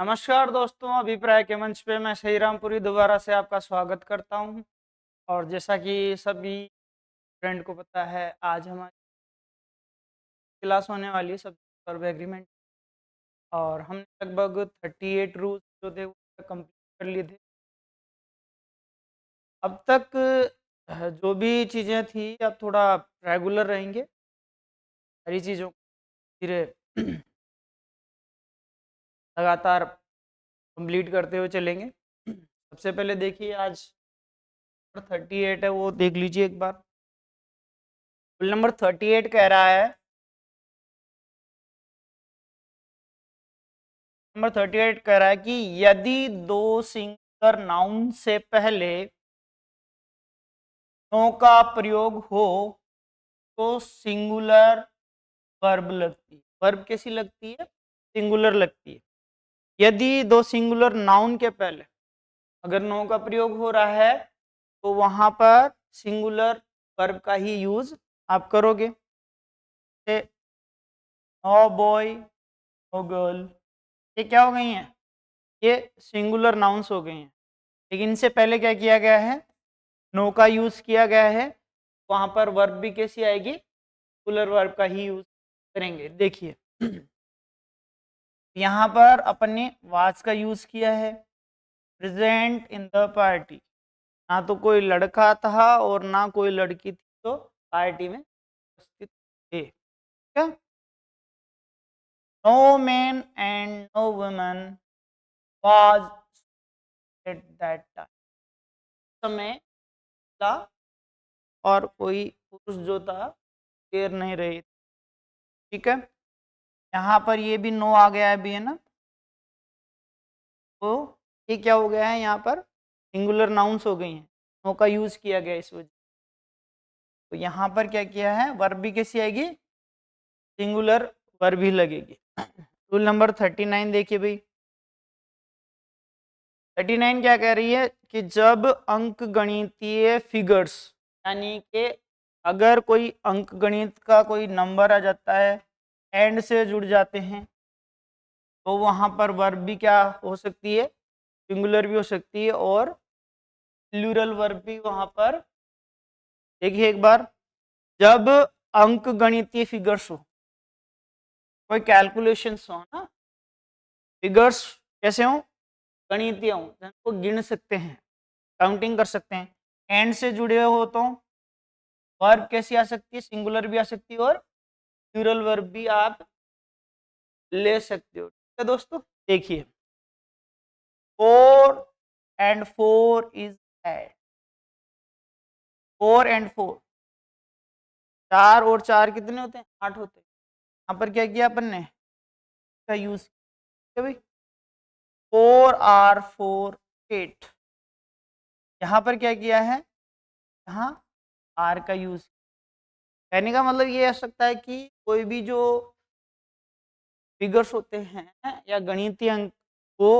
नमस्कार दोस्तों, अभिप्राय के मंच पे मैं श्रीरामपुरी दोबारा से आपका स्वागत करता हूं। और जैसा कि सभी फ्रेंड को पता है, आज हमारी क्लास होने वाली है सब्जेक्ट वर्ब एग्रीमेंट। और हमने लगभग 38 रूल्स जो थे वो कंप्लीट कर लिए थे अब तक। जो भी चीज़ें थी अब थोड़ा रेगुलर रहेंगे, सारी चीज़ों को धीरे लगातार कंप्लीट करते हुए चलेंगे। सबसे पहले देखिए, आज 38 है वो देख लीजिए एक बार। रूल नंबर 38 कह रहा है, नंबर 38 कह रहा है कि यदि दो सिंगुलर नाउन से पहले नो का प्रयोग हो तो सिंगुलर वर्ब लगती है। वर्ब कैसी लगती है? सिंगुलर लगती है। यदि दो सिंगुलर नाउन के पहले अगर नो का प्रयोग हो रहा है तो वहां पर सिंगुलर वर्ब का ही यूज आप करोगे। नो बॉय, नो गर्ल, ये क्या हो गई हैं? ये सिंगुलर नाउन्स हो गई हैं। लेकिन इनसे पहले क्या किया गया है? नो का यूज किया गया है। वहां पर वर्ब भी कैसी आएगी? सिंगुलर वर्ब का ही यूज करेंगे। देखिए यहाँ पर अपन ने वाज का यूज किया है, प्रेजेंट इन द पार्टी। ना तो कोई लड़का था और ना कोई लड़की थी, तो पार्टी में उपस्थित थे। ठीक है। No man and no woman was at that time. समय था और कोई पुरुष जो था देर नहीं रही। ठीक है। यहाँ पर ये भी नो आ गया है भी, है ना। तो ये क्या हो गया है? यहाँ पर सिंगुलर नाउन्स हो गई हैं, नो का यूज किया गया इस वजह। तो यहाँ पर क्या किया है? वर्ब भी कैसी आएगी? सिंगुलर वर्ब ही लगेगी। रूल नंबर 39 देखिए भाई। 39 क्या कह रही है कि जब अंक गणितीय फिगर्स, यानी कि अगर कोई अंक गणित का कोई नंबर आ जाता है, एंड से जुड़ जाते हैं, तो वहां पर वर्ब भी क्या हो सकती है? सिंगुलर भी हो सकती है और प्लूरल वर्ब भी वहां पर। देखिए एक बार, जब अंक गणितीय फिगर्स हो, कोई कैलकुलेशंस हो ना, फिगर्स कैसे हो? गणितीय हो, जिनको गिन सकते हैं, काउंटिंग कर सकते हैं, एंड से जुड़े हो, तो वर्ब कैसी आ सकती है? सिंगुलर भी आ सकती है और प्लूरल वर्ब भी आप ले सकते हो। ठीक है दोस्तों, देखिए 4 and 4 is 8। 4 and 4, 4 और 4 कितने होते हैं? 8 होते हैं। यहाँ पर क्या किया अपन ने? का यूज किया भाई, 4 r 4 8। यहाँ पर क्या किया है? यहाँ r का यूज। कहने का मतलब ये हो सकता है कि कोई भी जो फिगर्स होते हैं या गणितीय अंक, वो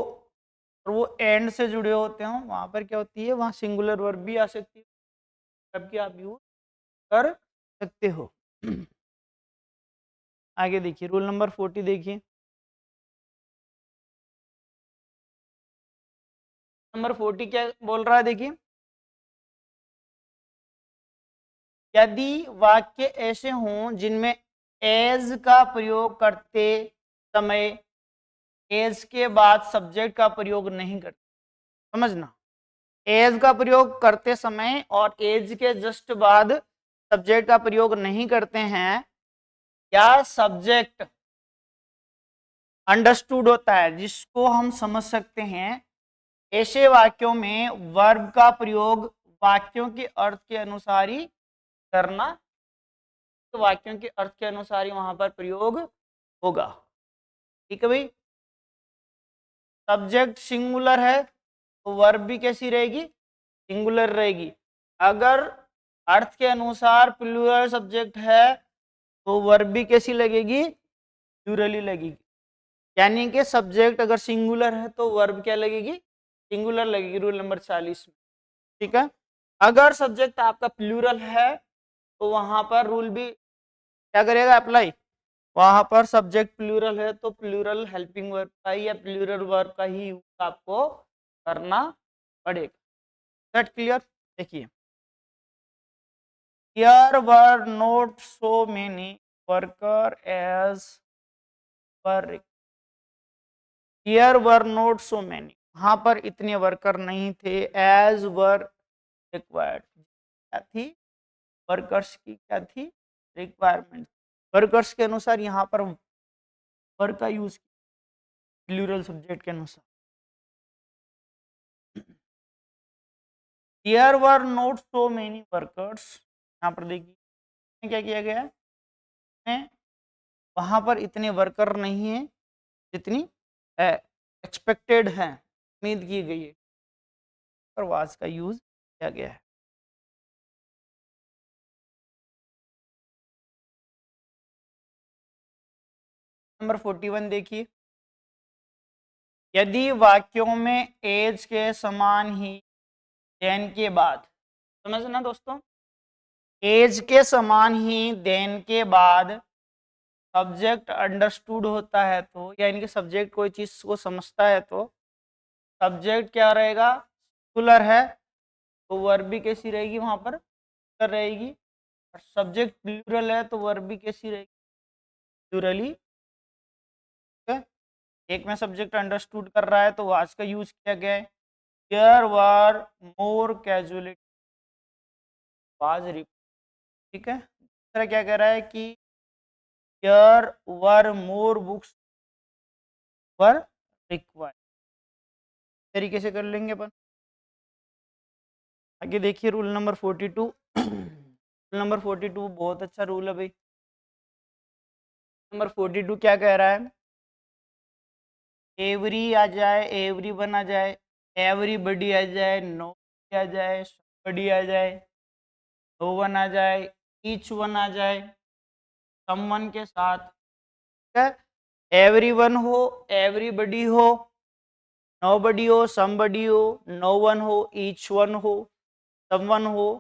और वो एंड से जुड़े होते हों, वहां पर क्या होती है? वहां सिंगुलर वर्ब भी आ सकती है, जबकि आप यूज कर सकते हो। आगे देखिए, रूल नंबर 40 देखिए। नंबर 40 क्या बोल रहा है? देखिए, यदि वाक्य ऐसे हों जिनमें एज का प्रयोग करते समय एज के बाद सब्जेक्ट का प्रयोग नहीं करते। समझना, एज का प्रयोग करते समय और एज के जस्ट बाद सब्जेक्ट का प्रयोग नहीं करते हैं, या सब्जेक्ट अंडरस्टूड होता है जिसको हम समझ सकते हैं, ऐसे वाक्यों में वर्ब का प्रयोग वाक्यों के अर्थ के अनुसार ही करना। तो वाक्यों के अर्थ के अनुसार ही वहां पर प्रयोग होगा। ठीक है भाई। सब्जेक्ट सिंगुलर है तो वर्ब भी कैसी रहेगी? सिंगुलर रहेगी। अगर अर्थ के अनुसार प्लूरल सब्जेक्ट है तो वर्ब भी कैसी लगेगी? प्लूरली लगेगी। यानी कि सब्जेक्ट अगर सिंगुलर है तो वर्ब क्या लगेगी? सिंगुलर लगेगी। रूल नंबर 40 में। ठीक है। अगर सब्जेक्ट आपका प्लूरल है तो वहां पर रूल भी क्या करेगा? अप्लाई वहां पर सब्जेक्ट प्लूरल है तो प्लूरल हेल्पिंग वर्ब का ही या प्लूरल वर्ब का ही यूज आपको करना पड़ेगा। That clear? देखिए, here were not so many worker as per, here were not so many, वहां पर इतने वर्कर नहीं थे, एज वर रिक्वायर्ड, क्या थी, वर्कर्स की क्या थी, रिक्वायरमेंट, वर्कर्स के अनुसार यहाँ पर वर्क का यूज प्लूरल सब्जेक्ट के अनुसार। Here were not so many workers, यहाँ पर देखिए क्या किया गया है, वहां पर इतने वर्कर नहीं है जितनी एक्सपेक्टेड है, उम्मीद की गई है, पर वाज का यूज किया गया है। नंबर 41 देखिए, यदि वाक्यों में एज के समान ही देन के बाद, समझना दोस्तों, एज के समान ही देन के बाद सब्जेक्ट अंडरस्टूड होता है तो, यानी कि सब्जेक्ट कोई चीज को समझता है तो सब्जेक्ट क्या रहेगा, सिंगुलर है तो वर्ब भी कैसी रहेगी, वहां पर सिंगुलर रहेगी, और सब्जेक्ट प्लूरल है तो वर्ब भी कैसी रहेगी, प्लूरली। एक में सब्जेक्ट अंडरस्टूड कर रहा है तो वाज का यूज किया गया है, there were more casualty, was, ठीक है। दूसरा क्या कह रहा है कि there were more books were required, तरीके से कर लेंगे अपन। आगे देखिए रूल नंबर 42, रूल नंबर 42 बहुत अच्छा रूल है भाई। नंबर 42 क्या कह रहा है, एवरी आ जाए, एवरी वन आ जाए, एवरीबडी आ जाए, नो आ जाए, समबडी आ जाए, नो वन आ जाए, ईच वन आ जाए, समवन के साथ, ठीक है, एवरीवन हो, एवरीबडी हो, नोबडी हो, समबडी हो, नो वन हो, ईच वन हो, समवन हो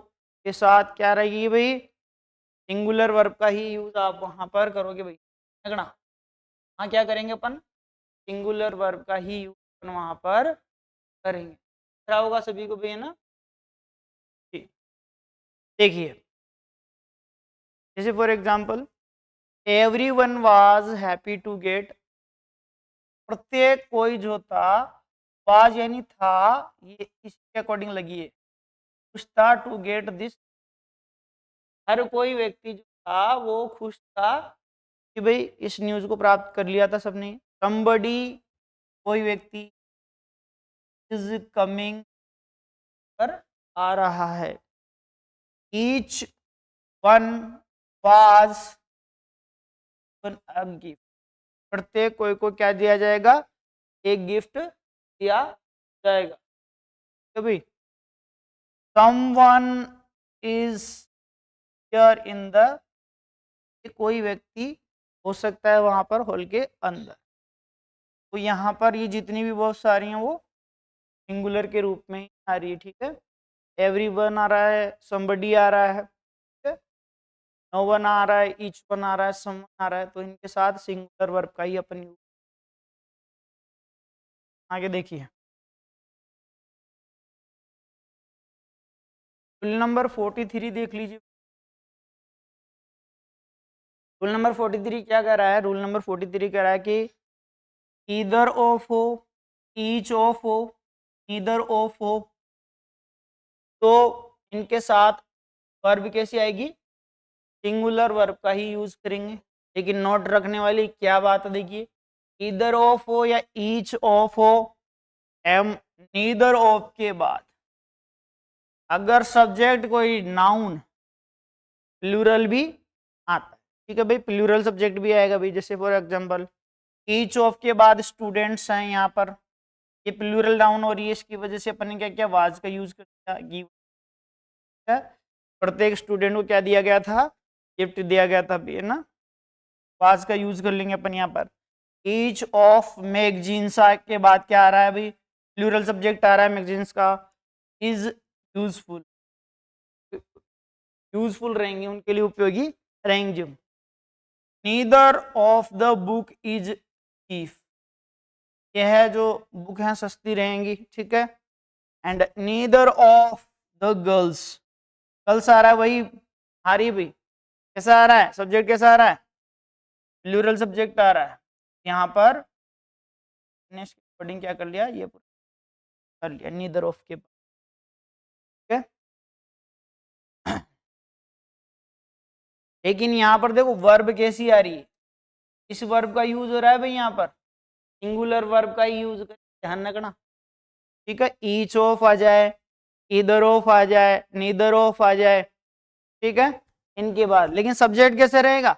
के साथ क्या रहेगी भाई, सिंगुलर वर्ब का ही यूज आप वहां पर करोगे भाई, लगना। हाँ, क्या करेंगे अपन, सिंगुलर वर्ब का ही यूज अपन वहां पर करेंगे। क्या होगा सभी को भी, है ना? ठीक, देखिए जैसे for example, everyone was happy to get, प्रत्येक कोई जो था, वाज यानी था, ये इसके अकॉर्डिंग लगी है, खुश था, टू गेट दिस, हर कोई व्यक्ति जो था वो खुश था कि भाई इस न्यूज को प्राप्त कर लिया था सबने। somebody, कोई व्यक्ति, इज कमिंग, पर आ रहा है, each one was a gift, प्रत्येक कोई को क्या दिया जाएगा, एक गिफ्ट दिया जाएगा। कभी someone is here in the, कोई व्यक्ति हो सकता है वहां पर हॉल के अंदर, तो यहाँ पर ये जितनी भी बहुत सारी हैं वो सिंगुलर के रूप में ही आ रही है, ठीक है। एवरीवन आ रहा है, somebody आ रहा है, ठीक है, नो वन आ रहा है, ईच वन आ रहा है, समवन आ रहा है, तो इनके साथ सिंगुलर वर्ब का ही अपन यूज। आगे देखिए रूल नंबर 43 देख लीजिए। रूल नंबर 43 क्या कह रहा है, रूल नंबर 43 कह रहा है कि ईदर ऑफ हो, ईच ऑफ हो, ईदर ऑफ हो, तो इनके साथ वर्ब कैसी आएगी, सिंगुलर वर्ब का ही यूज करेंगे। लेकिन नोट रखने वाली क्या बात है, देखिए, ईदर ऑफ हो या ईच ऑफ हो, एम नीदर ऑफ के बाद अगर सब्जेक्ट कोई नाउन प्लूरल भी आता है, ठीक है भाई, प्लूरल सब्जेक्ट भी आएगा भाई, जैसे फॉर एग्जांपल ईच ऑफ के बाद स्टूडेंट्स हैं, यहाँ पर ये प्लूरल नाउन और ये इसकी वजह से अपन ने क्या किया, वाज का यूज कर दिया, गिव है, प्रत्येक स्टूडेंट को क्या दिया गया था, गिफ्ट दिया गया था, है ना, वाज का यूज कर लेंगे अपन यहाँ पर। ईच ऑफ मैगजीन्स के बाद क्या आ रहा है भाई, प्लूरल सब्जेक्ट आ रहा है मैगजीन्स का, इज यूजफुल, यूजफुल रहेंगे, उनके लिए उपयोगी रहेंगे। Neither of the book is cheap, यह है जो बुक है सस्ती रहेंगी, ठीक है। And neither of the girls, girls आ रहा है वही हारी भी, कैसा आ रहा है सब्जेक्ट, कैसा आ रहा है प्लूरल सब्जेक्ट आ रहा है। यहाँ पर कोडिंग क्या कर लिया, ये कर लिया नीदर ऑफ के, ठीक है। लेकिन यहाँ पर देखो वर्ब कैसी आ रही है, इस वर्ब का यूज हो रहा है भाई, यहाँ पर सिंगुलर वर्ब का ही यूज कर, ध्यान रखना, ठीक है। ईच ऑफ आ जाए, ईदर ऑफ आ जाए, नीदर ऑफ आ जाए, ठीक है, इनके बाद। लेकिन सब्जेक्ट कैसे रहेगा,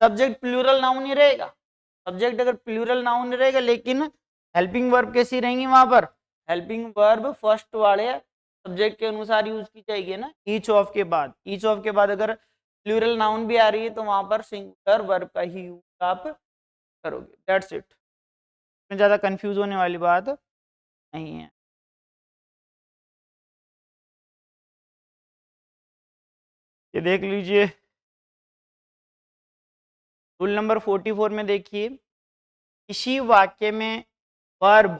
सब्जेक्ट प्लूरल नाउन ही रहेगा। सब्जेक्ट अगर प्लूरल नाउन रहेगा, लेकिन हेल्पिंग वर्ब कैसी रहेंगी वहां पर, हेल्पिंग वर्ब फर्स्ट वाले सब्जेक्ट के अनुसार यूज की जाएगी ना, ईच ऑफ के बाद। ईच ऑफ के बाद अगर प्लूरल नाउन भी आ रही है तो वहां पर सिंगुलर वर्ब का ही यूज आप करोगे, दैट्स इट। इसमें ज्यादा कंफ्यूज होने वाली बात नहीं है। ये देख लीजिए रूल नंबर 44 में, देखिए किसी वाक्य में वर्ब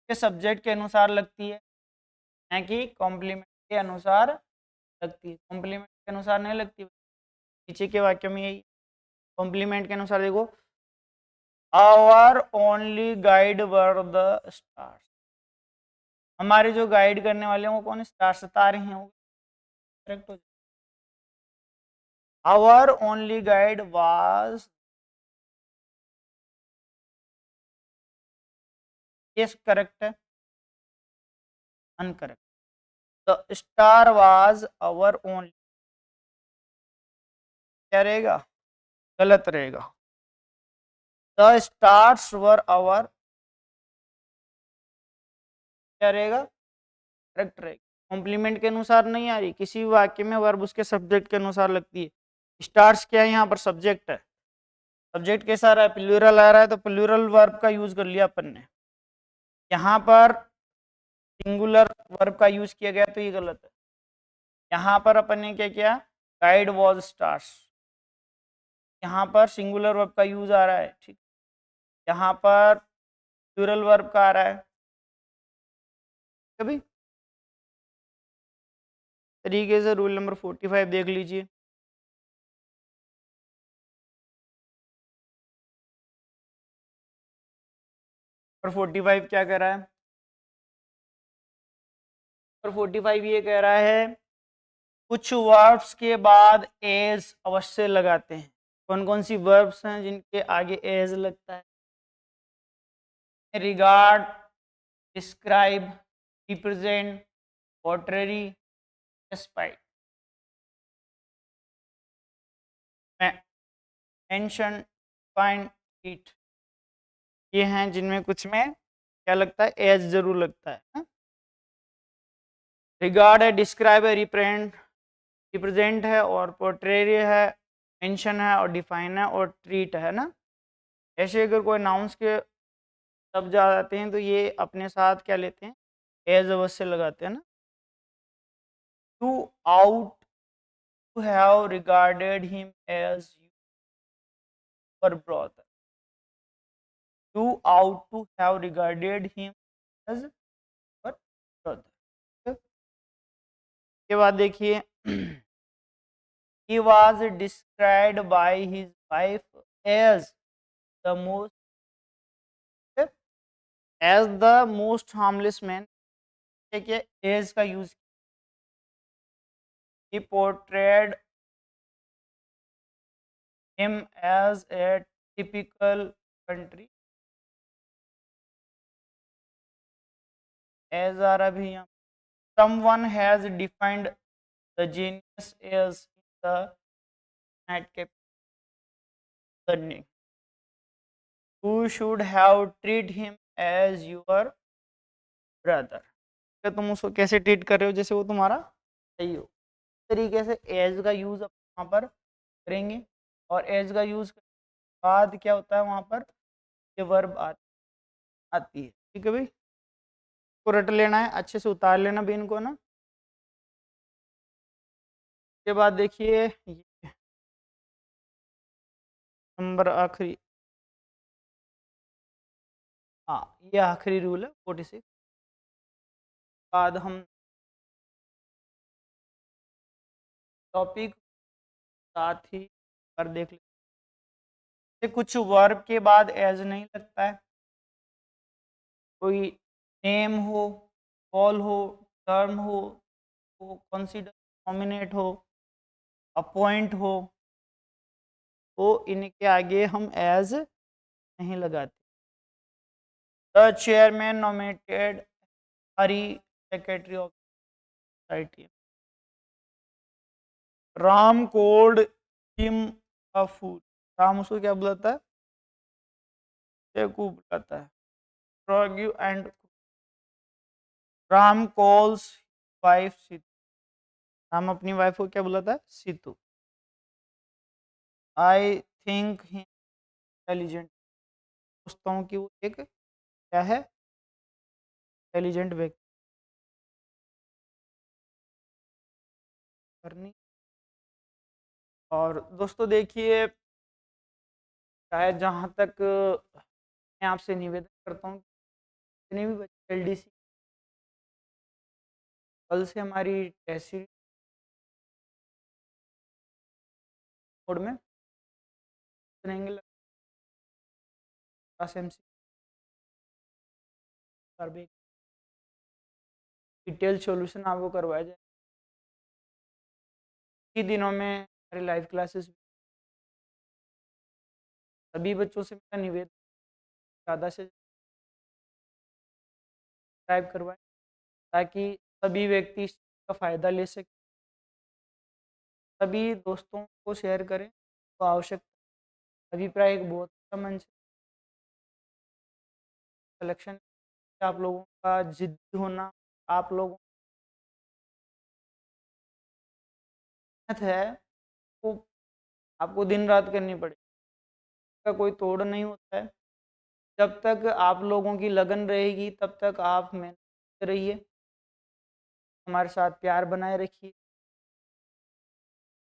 के सब्जेक्ट के अनुसार लगती है कि कॉम्प्लीमेंट के अनुसार लगती है, कॉम्प्लीमेंट के अनुसार नहीं लगती। पीछे के वाक्य में यही कॉम्प्लीमेंट के अनुसार देखो, our only guide were the stars, हमारे जो गाइड करने वाले हैं वो कौन, स्टार्स, तारे हैं, वो करेक्ट हो जाए। आवर ओनली गाइड वाज, ये करेक्ट है, uncorrect, the star was our only, क्या रहेगा, गलत रहेगा। द स्टार्स वर आवर, क्या रहेगा, करेक्ट रहेगा। कॉम्प्लीमेंट के अनुसार नहीं आ रही, किसी भी वाक्य में वर्ब उसके सब्जेक्ट के अनुसार लगती है। स्टार्स क्या है, यहाँ पर सब्जेक्ट है, सब्जेक्ट कैसा आ रहा है, प्लूरल आ रहा है, तो प्लूरल वर्ब का यूज कर लिया अपन ने। यहाँ पर सिंगुलर वर्ब का यूज किया गया तो ये गलत है। यहाँ पर अपन ने क्या किया, गाइड वॉज स्टार्स, यहाँ पर सिंगुलर वर्ब का यूज आ रहा है, ठीक, यहाँ पर प्लूरल वर्ब का आ रहा है। कभी तरीके से रूल नंबर 45 देख लीजिए। और 45 क्या कह रहा है, और 45 ये कह रहा है कुछ वर्ब्स के बाद एज अवश्य लगाते हैं। कौन कौन सी वर्ब्स हैं जिनके आगे एज लगता है, regard, describe, represent, portray, despite, mention, find, it, ये हैं जिनमें कुछ में क्या लगता है, एज जरूर लगता है। रिगार्ड है, डिस्क्राइब है, रिप्रेजेंट है, और पोर्ट्रेरी है, मेंशन है, और डिफाइन है, और ट्रीट है ना। ऐसे अगर कोई नाउन्स के शब्द आ जाते हैं तो ये अपने साथ क्या लेते हैं, एज अवश्य लगाते हैं ना। To ought to have regarded him as your brother, to ought to have regarded him as your brother. के बाद देखिए he was described by his wife as the most harmless man, देखिए एज का use, he portrayed him as a typical country, as आ रहा भी यहाँ, someone has defined the genius as the nightcap learning, who should have treated him as your brother, क्या तुम उसको कैसे treat कर रहे हो जैसे वो तुम्हारा सही हो। तरीके से एज का यूज वहाँ पर करेंगे, और एज का यूज बाद क्या होता है वहाँ पर, ये वर्ब आती है, ठीक है भाई, को रट लेना है, अच्छे से उतार लेना भी इनको ना। के बाद देखिए नंबर आखिरी, हाँ ये आखिरी रूल है 46। बाद हम टॉपिक साथ ही पर देख लेते, कुछ वर्ब के बाद एज नहीं लगता है, कोई नेम हो, कॉल हो, टर्म हो, कंसीडर, नॉमिनेट हो, अपॉइंट हो, तो इनके आगे हम एज नहीं लगाते। The chairman nominated Hari secretary of society. Ram cold him a food, Ram उसको क्या बुलाता है, बेवकूफ बुलाता है। Argue and Ram calls wife Situ, Ram अपनी वाइफ को क्या बुलाता है, Situ. I think he intelligent, सोचता हूँ कि वो एक क्या है, इंटेलिजेंट व्यक्ति। करनी, और दोस्तों देखिए, शायद जहाँ तक मैं आपसे निवेदन करता हूँ, जितने भी बच्चे एलडीसी कल से हमारी टेस्ट सीरीज मोड में सुनेंगे, एमसी डिटेल सॉल्यूशन आपको करवाया जाए। ही दिनों में हमारी लाइव क्लासेस, सभी बच्चों से मेरा निवेदन, ज़्यादा से सब्सक्राइब करवाएं, ताकि सभी व्यक्ति इसका फ़ायदा ले सकें। सभी दोस्तों को शेयर करें तो आवश्यक। अभिप्राय एक बहुत अच्छा मंच है, कलेक्शन, आप लोगों का जिद्दी होना, आप लोगों मेहनत है, वो आपको दिन रात करनी पड़ेगी, इसका कोई तोड़ नहीं होता है। जब तक आप लोगों की लगन रहेगी तब तक आप मेहनत करते रहिए, हमारे साथ प्यार बनाए रखिए,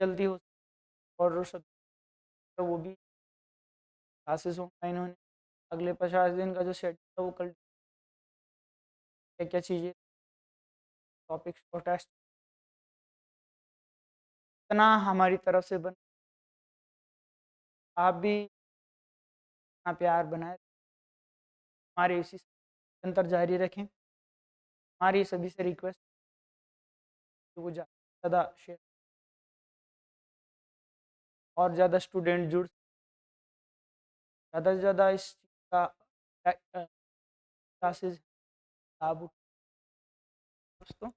जल्दी हो। और सब तो वो भी क्लासेस ऑनलाइन होने, अगले 50 दिन का जो शेड्यूल है वो कल क्या क्या चीज़ें, टॉपिक्स और टेस्ट, इतना हमारी तरफ से बन, आप भी अपना प्यार बनाए, हमारे इसी निरंतर जारी रखें। हमारी सभी से रिक्वेस्ट कि वो ज़्यादा शेयर और ज़्यादा स्टूडेंट जुड़, ज़्यादा से ज़्यादा इस चीज़ का क्लासेस लाभ उठाएं। दोस्तों